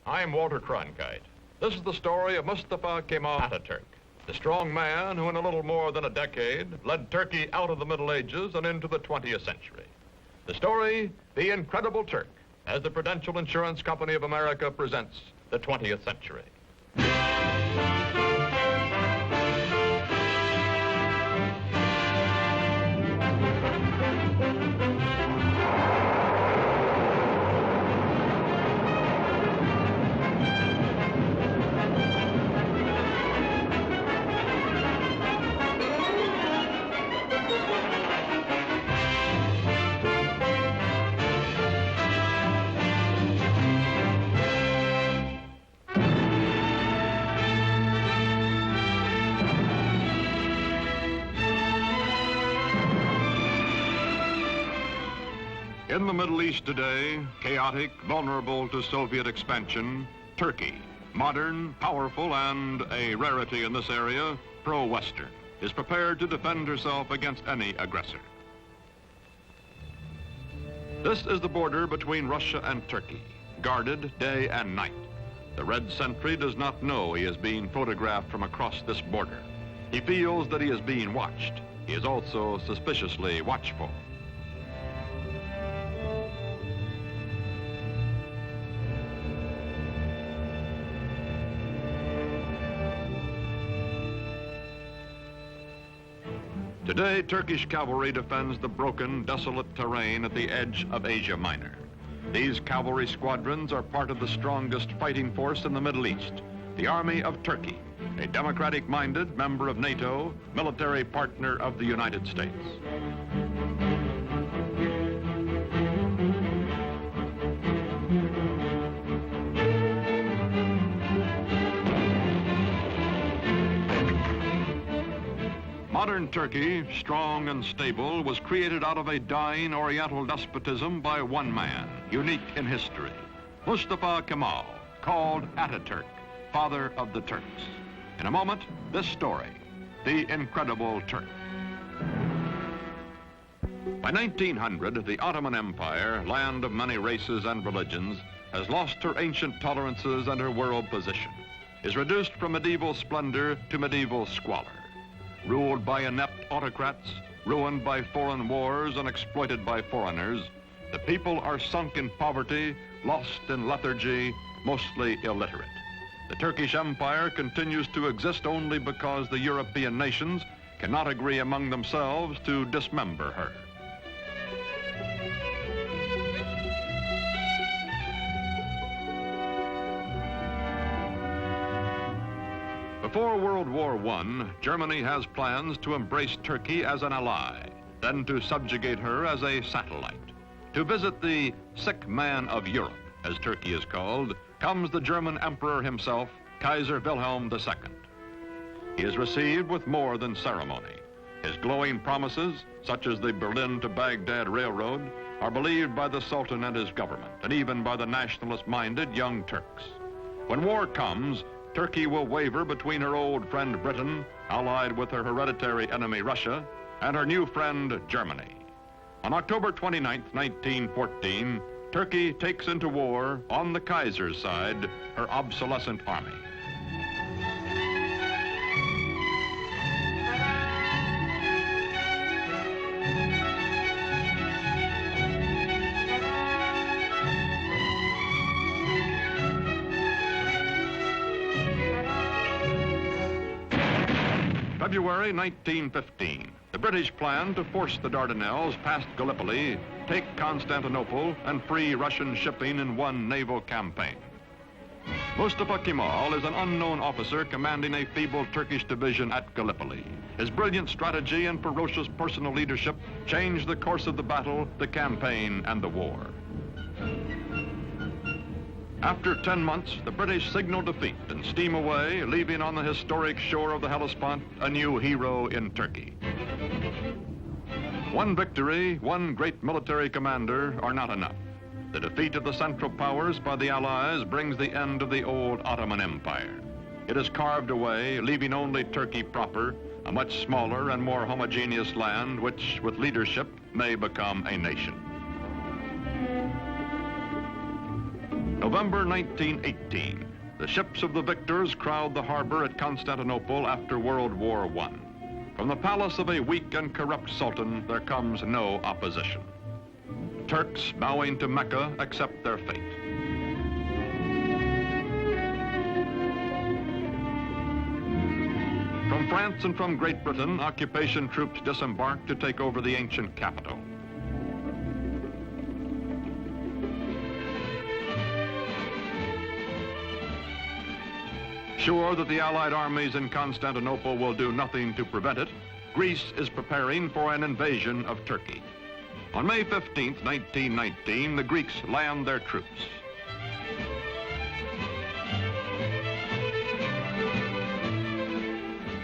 I'm Walter Cronkite. This is the story of Mustafa Kemal Ataturk, the strong man who in a little more than a decade led Turkey out of the Middle Ages and into the 20th century. The story, The Incredible Turk, as the Prudential Insurance Company of America presents the 20th century. In the Middle East today, chaotic, vulnerable to Soviet expansion, Turkey, modern, powerful, and a rarity in this area, pro-Western, is prepared to defend herself against any aggressor. This is the border between Russia and Turkey, guarded day and night. The red sentry does not know he is being photographed from across this border. He feels that he is being watched. He is also suspiciously watchful. Today, Turkish cavalry defends the broken, desolate terrain at the edge of Asia Minor. These cavalry squadrons are part of the strongest fighting force in the Middle East, the Army of Turkey, a democratic-minded member of NATO, military partner of the United States. Modern Turkey, strong and stable, was created out of a dying Oriental despotism by one man, unique in history, Mustafa Kemal, called Atatürk, father of the Turks. In a moment, this story, The Incredible Turk. By 1900, the Ottoman Empire, land of many races and religions, has lost her ancient tolerances and her world position, is reduced from medieval splendor to medieval squalor. Ruled by inept autocrats, ruined by foreign wars and exploited by foreigners, the people are sunk in poverty, lost in lethargy, mostly illiterate. The Turkish Empire continues to exist only because the European nations cannot agree among themselves to dismember her. Before World War I, Germany has plans to embrace Turkey as an ally, then to subjugate her as a satellite. To visit the sick man of Europe, as Turkey is called, comes the German emperor himself, Kaiser Wilhelm II. He is received with more than ceremony. His glowing promises, such as the Berlin to Baghdad Railroad, are believed by the Sultan and his government, and even by the nationalist-minded Young Turks. When war comes, Turkey will waver between her old friend Britain, allied with her hereditary enemy Russia, and her new friend Germany. On October 29, 1914, Turkey takes into war, on the Kaiser's side, her obsolescent army. February 1915, the British plan to force the Dardanelles past Gallipoli, take Constantinople, and free Russian shipping in one naval campaign. Mustafa Kemal is an unknown officer commanding a feeble Turkish division at Gallipoli. His brilliant strategy and ferocious personal leadership changed the course of the battle, the campaign, and the war. After 10 months, the British signal defeat and steam away, leaving on the historic shore of the Hellespont a new hero in Turkey. One victory, one great military commander are not enough. The defeat of the Central Powers by the Allies brings the end of the old Ottoman Empire. It is carved away, leaving only Turkey proper, a much smaller and more homogeneous land which, with leadership, may become a nation. November 1918. The ships of the victors crowd the harbor at Constantinople after World War I. From the palace of a weak and corrupt sultan, there comes no opposition. Turks bowing to Mecca accept their fate. From France and from Great Britain, occupation troops disembark to take over the ancient capital. Sure that the Allied armies in Constantinople will do nothing to prevent it, Greece is preparing for an invasion of Turkey. On May 15, 1919, the Greeks land their troops.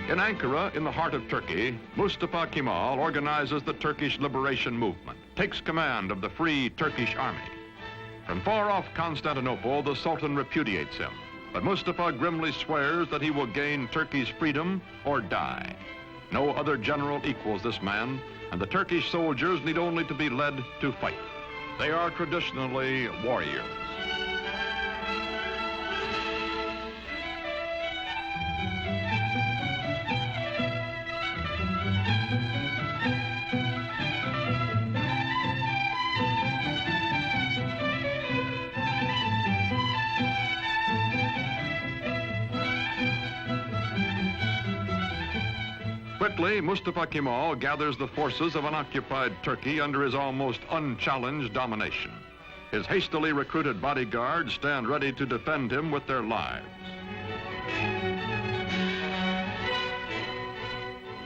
In Ankara, in the heart of Turkey, Mustafa Kemal organizes the Turkish liberation movement, takes command of the Free Turkish Army. From far off Constantinople, the Sultan repudiates him, but Mustafa grimly swears that he will gain Turkey's freedom or die. No other general equals this man, and the Turkish soldiers need only to be led to fight. They are traditionally warriors. Quickly, Mustafa Kemal gathers the forces of an occupied Turkey under his almost unchallenged domination. His hastily recruited bodyguards stand ready to defend him with their lives.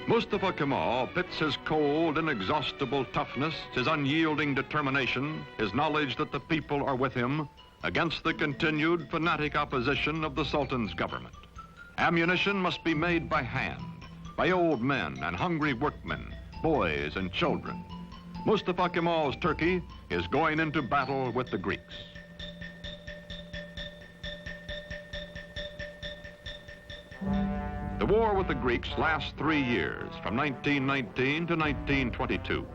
Mustafa Kemal pits his cold, inexhaustible toughness, his unyielding determination, his knowledge that the people are with him, against the continued fanatic opposition of the Sultan's government. Ammunition must be made by hand, by old men and hungry workmen, boys and children. Mustafa Kemal's Turkey is going into battle with the Greeks. The war with the Greeks lasts 3 years, from 1919 to 1922.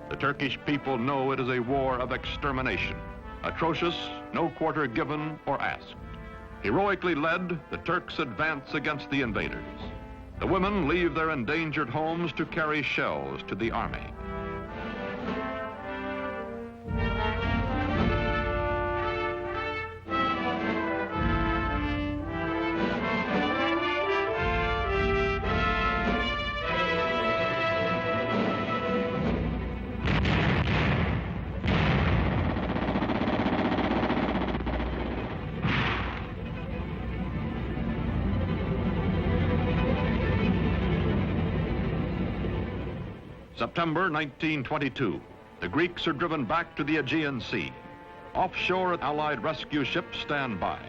The Turkish people know it is a war of extermination, atrocious, no quarter given or asked. Heroically led, the Turks advance against the invaders. The women leave their endangered homes to carry shells to the army. September 1922, the Greeks are driven back to the Aegean Sea. Offshore, Allied rescue ships stand by.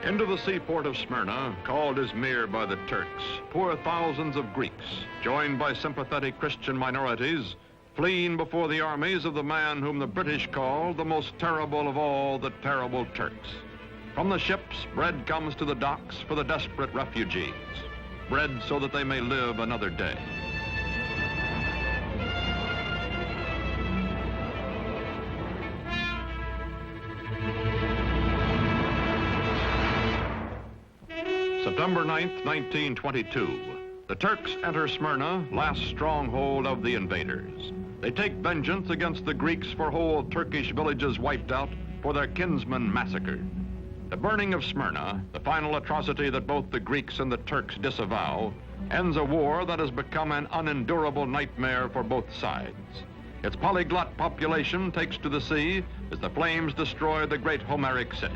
Into the seaport of Smyrna, called Izmir by the Turks, pour thousands of Greeks, joined by sympathetic Christian minorities, fleeing before the armies of the man whom the British call the most terrible of all the terrible Turks. From the ships, bread comes to the docks for the desperate refugees. Bread so that they may live another day. September 9th, 1922. The Turks enter Smyrna, last stronghold of the invaders. They take vengeance against the Greeks for whole Turkish villages wiped out, for their kinsmen massacred. The burning of Smyrna, the final atrocity that both the Greeks and the Turks disavow, ends a war that has become an unendurable nightmare for both sides. Its polyglot population takes to the sea as the flames destroy the great Homeric city.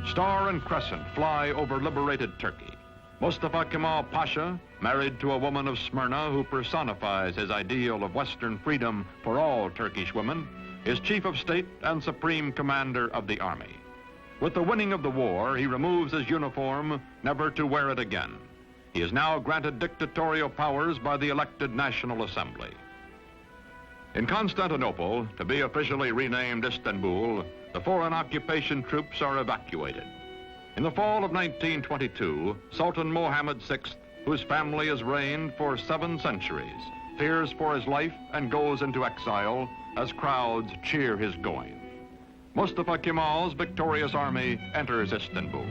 Star and crescent fly over liberated Turkey. Mustafa Kemal Pasha, married to a woman of Smyrna who personifies his ideal of Western freedom for all Turkish women, is Chief of State and Supreme Commander of the Army. With the winning of the war, he removes his uniform, never to wear it again. He is now granted dictatorial powers by the elected National Assembly. In Constantinople, to be officially renamed Istanbul, the foreign occupation troops are evacuated. In the fall of 1922, Sultan Mohammed VI, whose family has reigned for 7 centuries, fears for his life and goes into exile as crowds cheer his going. Mustafa Kemal's victorious army enters Istanbul.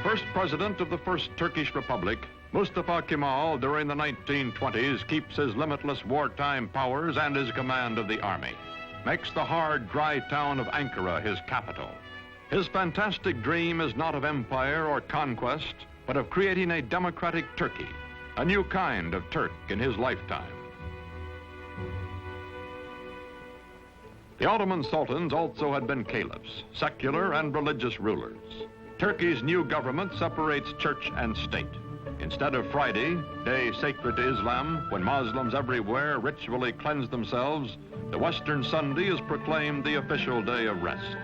First president of the First Turkish Republic, Mustafa Kemal, during the 1920s, keeps his limitless wartime powers and his command of the army, makes the hard, dry town of Ankara his capital. His fantastic dream is not of empire or conquest, but of creating a democratic Turkey, a new kind of Turk in his lifetime. The Ottoman sultans also had been caliphs, secular and religious rulers. Turkey's new government separates church and state. Instead of Friday, day sacred to Islam, when Muslims everywhere ritually cleanse themselves, the Western Sunday is proclaimed the official day of rest.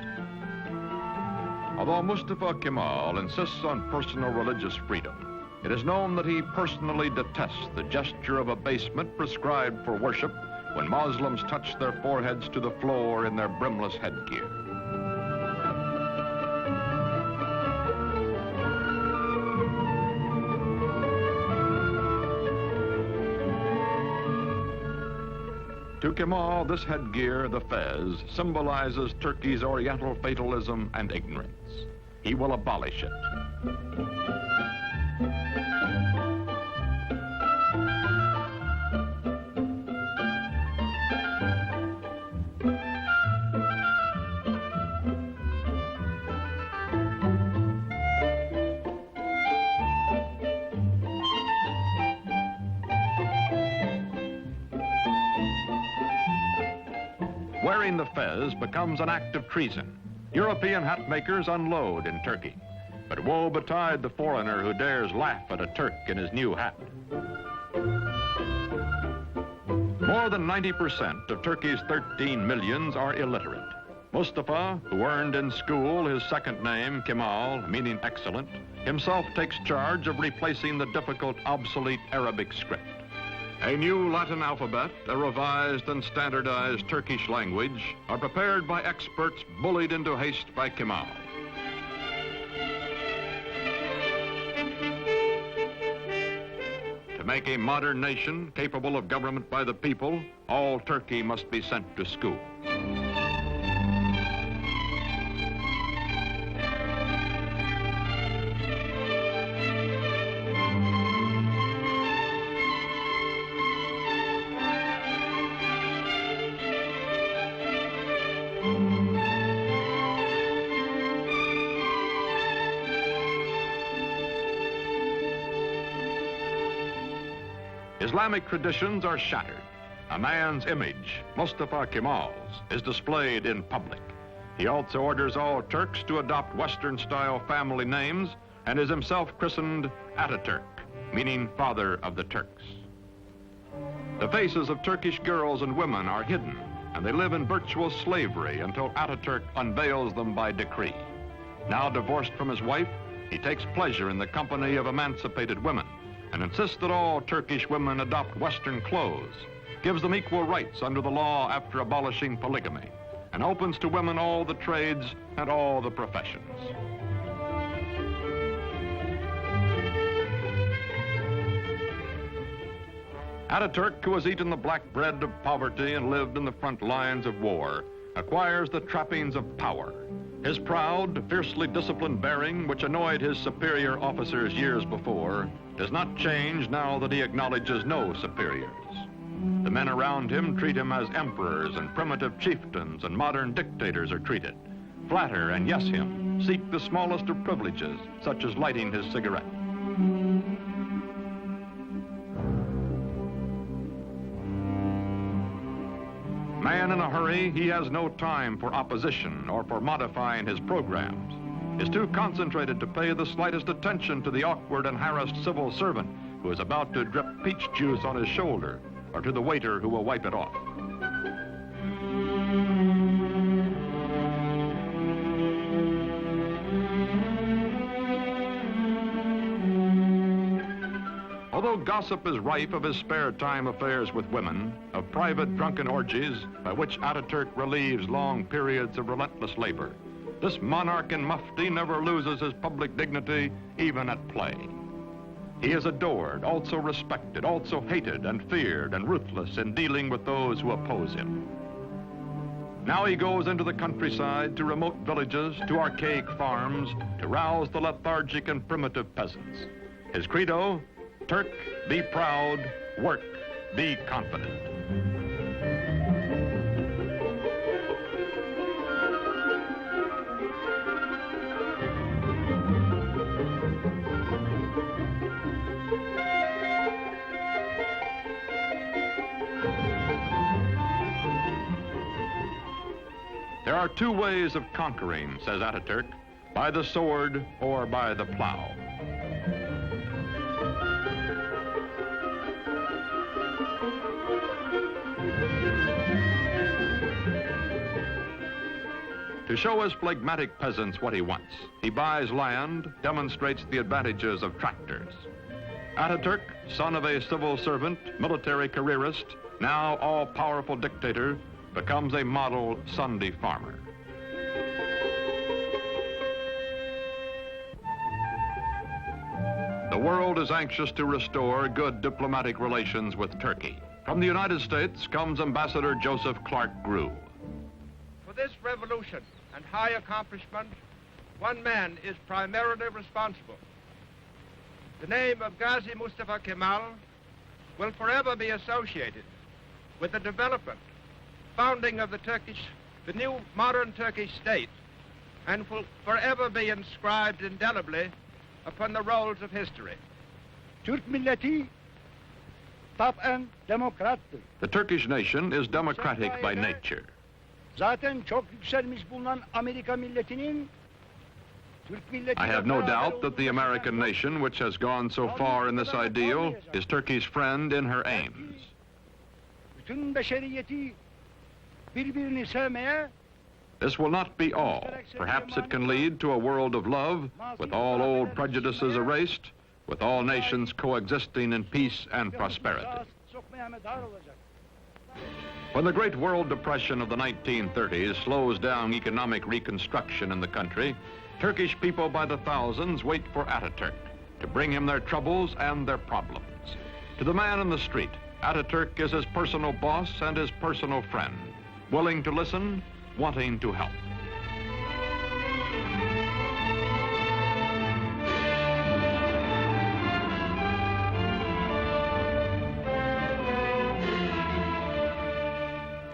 Although Mustafa Kemal insists on personal religious freedom, it is known that he personally detests the gesture of abasement prescribed for worship when Muslims touch their foreheads to the floor in their brimless headgear. To Kemal, this headgear, the fez, symbolizes Turkey's Oriental fatalism and ignorance. He will abolish it. Wearing the fez becomes an act of treason. European hat makers unload in Turkey. But woe betide the foreigner who dares laugh at a Turk in his new hat. More than 90% of Turkey's 13 millions are illiterate. Mustafa, who earned in school his second name, Kemal, meaning excellent, himself takes charge of replacing the difficult, obsolete Arabic script. A new Latin alphabet, a revised and standardized Turkish language are prepared by experts bullied into haste by Kemal. To make a modern nation capable of government by the people, all Turkey must be sent to school. Islamic traditions are shattered. A man's image, Mustafa Kemal's, is displayed in public. He also orders all Turks to adopt Western-style family names and is himself christened Atatürk, meaning father of the Turks. The faces of Turkish girls and women are hidden, and they live in virtual slavery until Atatürk unveils them by decree. Now divorced from his wife, he takes pleasure in the company of emancipated women and insists that all Turkish women adopt Western clothes, gives them equal rights under the law after abolishing polygamy, and opens to women all the trades and all the professions. Atatürk, who has eaten the black bread of poverty and lived in the front lines of war, acquires the trappings of power. His proud, fiercely disciplined bearing, which annoyed his superior officers years before, does not change now that he acknowledges no superiors. The men around him treat him as emperors and primitive chieftains and modern dictators are treated. Flatter and yes him, seek the smallest of privileges, such as lighting his cigarette. Man in a hurry, he has no time for opposition or for modifying his programs. Is too concentrated to pay the slightest attention to the awkward and harassed civil servant who is about to drip peach juice on his shoulder, or to the waiter who will wipe it off. Although gossip is rife of his spare time affairs with women, of private drunken orgies by which Ataturk relieves long periods of relentless labor, this monarch in mufti never loses his public dignity, even at play. He is adored, also respected, also hated and feared and ruthless in dealing with those who oppose him. Now he goes into the countryside, to remote villages, to archaic farms, to rouse the lethargic and primitive peasants. His credo, Turk, be proud, work, be confident. There are two ways of conquering, says Ataturk, by the sword or by the plow. To show his phlegmatic peasants what he wants, he buys land, demonstrates the advantages of tractors. Ataturk, son of a civil servant, military careerist, now all-powerful dictator, becomes a model Sunday farmer. The world is anxious to restore good diplomatic relations with Turkey. From the United States comes Ambassador Joseph Clark Grew. For this revolution and high accomplishment, one man is primarily responsible. The name of Gazi Mustafa Kemal will forever be associated with the development, founding of the new modern Turkish state, and will forever be inscribed indelibly upon the rolls of history. Türk milleti taben demokrattır. The Turkish nation is democratic by nature. Zaten çok yükselmiş bulunan Amerika milletinin Türk milleti. I have no doubt that the American nation, which has gone so far in this ideal, is Turkey's friend in her aims. Bütün beşeriyeti birbirini sevmeye. This will not be all. Perhaps it can lead to a world of love, with all old prejudices erased, with all nations coexisting in peace and prosperity. When the Great World Depression of the 1930s slows down economic reconstruction in the country, Turkish people by the thousands wait for Ataturk to bring him their troubles and their problems. To the man in the street, Ataturk is his personal boss and his personal friend, willing to listen, wanting to help.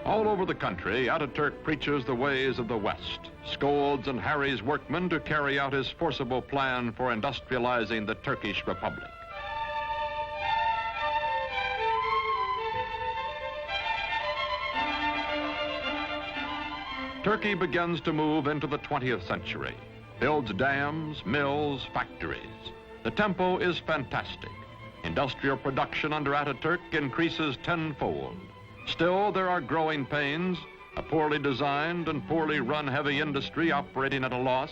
All over the country, Ataturk preaches the ways of the West, scolds and harries workmen to carry out his forcible plan for industrializing the Turkish Republic. Turkey begins to move into the 20th century, builds dams, mills, factories. The tempo is fantastic. Industrial production under Ataturk increases tenfold. Still, there are growing pains, a poorly designed and poorly run heavy industry operating at a loss,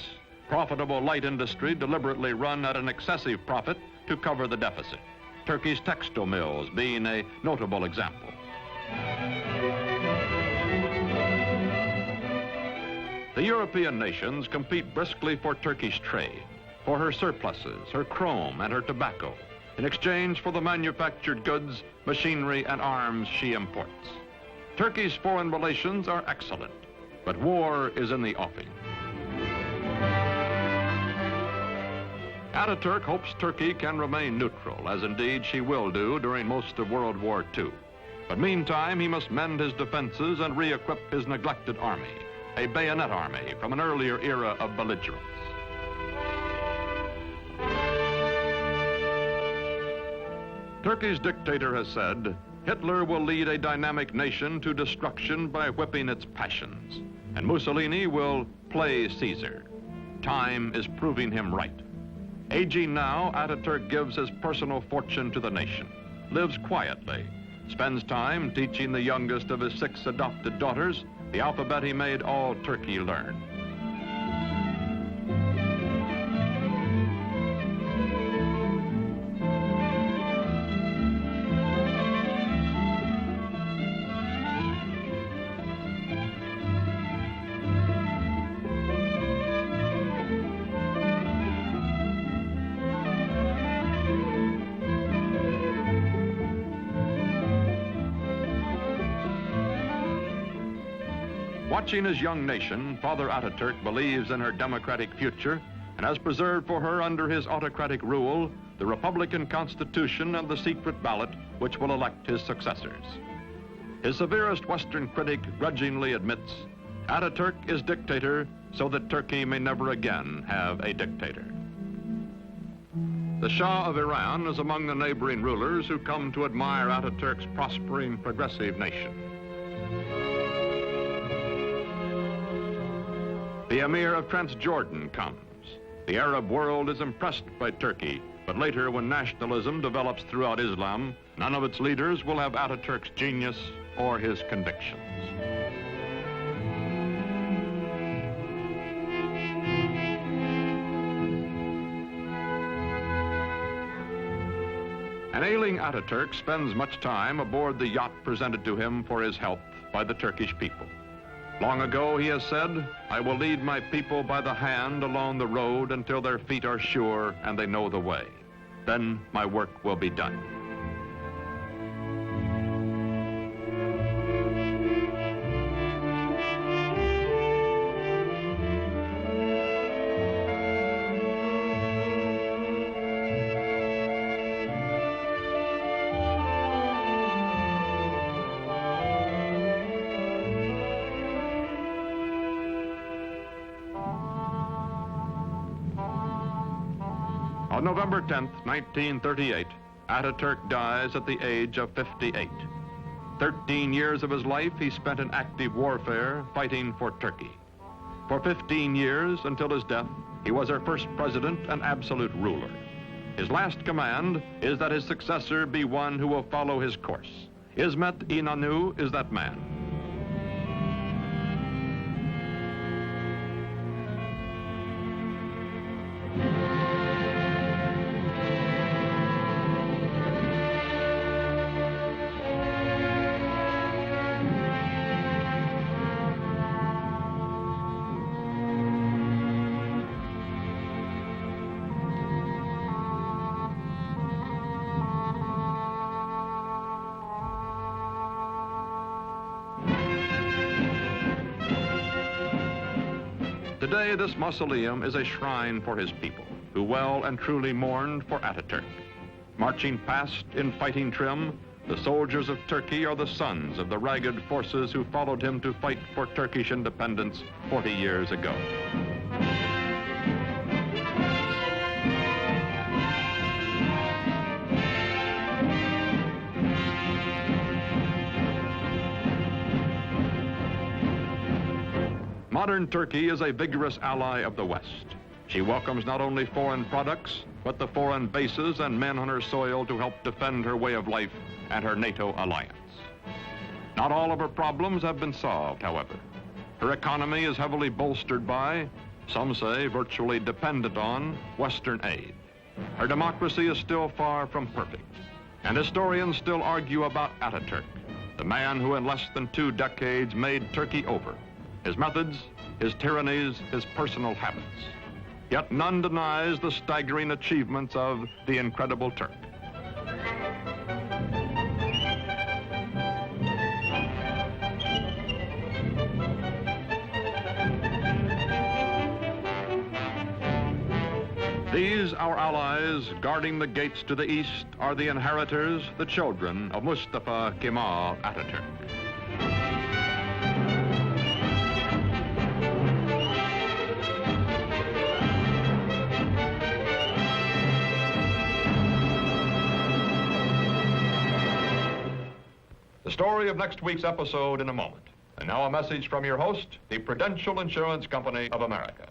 profitable light industry deliberately run at an excessive profit to cover the deficit. Turkey's textile mills being a notable example. The European nations compete briskly for Turkish trade, for her surpluses, her chrome, and her tobacco, in exchange for the manufactured goods, machinery, and arms she imports. Turkey's foreign relations are excellent, but war is in the offing. Ataturk hopes Turkey can remain neutral, as indeed she will do during most of World War II. But meantime, he must mend his defenses and re-equip his neglected army, a bayonet army from an earlier era of belligerence. Turkey's dictator has said, Hitler will lead a dynamic nation to destruction by whipping its passions, and Mussolini will play Caesar. Time is proving him right. Aging now, Ataturk gives his personal fortune to the nation, lives quietly, spends time teaching the youngest of his 6 adopted daughters the alphabet he made all Turkey learn. Watching his young nation, Father Atatürk believes in her democratic future and has preserved for her under his autocratic rule the Republican Constitution and the secret ballot which will elect his successors. His severest Western critic grudgingly admits, Atatürk is dictator so that Turkey may never again have a dictator. The Shah of Iran is among the neighboring rulers who come to admire Atatürk's prospering, progressive nation. The Emir of Transjordan comes. The Arab world is impressed by Turkey, but later when nationalism develops throughout Islam, none of its leaders will have Atatürk's genius or his convictions. An ailing Atatürk spends much time aboard the yacht presented to him for his health by the Turkish people. Long ago, he has said, I will lead my people by the hand along the road until their feet are sure and they know the way. Then my work will be done. On November 10th, 1938, Ataturk dies at the age of 58. 13 years of his life he spent in active warfare fighting for Turkey. For 15 years, until his death, he was our first president and absolute ruler. His last command is that his successor be one who will follow his course. İsmet İnönü is that man. Today, this mausoleum is a shrine for his people, who well and truly mourned for Ataturk. Marching past in fighting trim, the soldiers of Turkey are the sons of the ragged forces who followed him to fight for Turkish independence 40 years ago. Modern Turkey is a vigorous ally of the West. She welcomes not only foreign products, but the foreign bases and men on her soil to help defend her way of life and her NATO alliance. Not all of her problems have been solved, however. Her economy is heavily bolstered by, some say virtually dependent on, Western aid. Her democracy is still far from perfect, and historians still argue about Ataturk, the man who in less than 2 decades made Turkey over. His methods, his tyrannies, his personal habits. Yet none denies the staggering achievements of the incredible Turk. These, our allies, guarding the gates to the east, are the inheritors, the children of Mustafa Kemal Ataturk. story of next week's episode in a moment. And now a message from your host, the Prudential Insurance Company of America.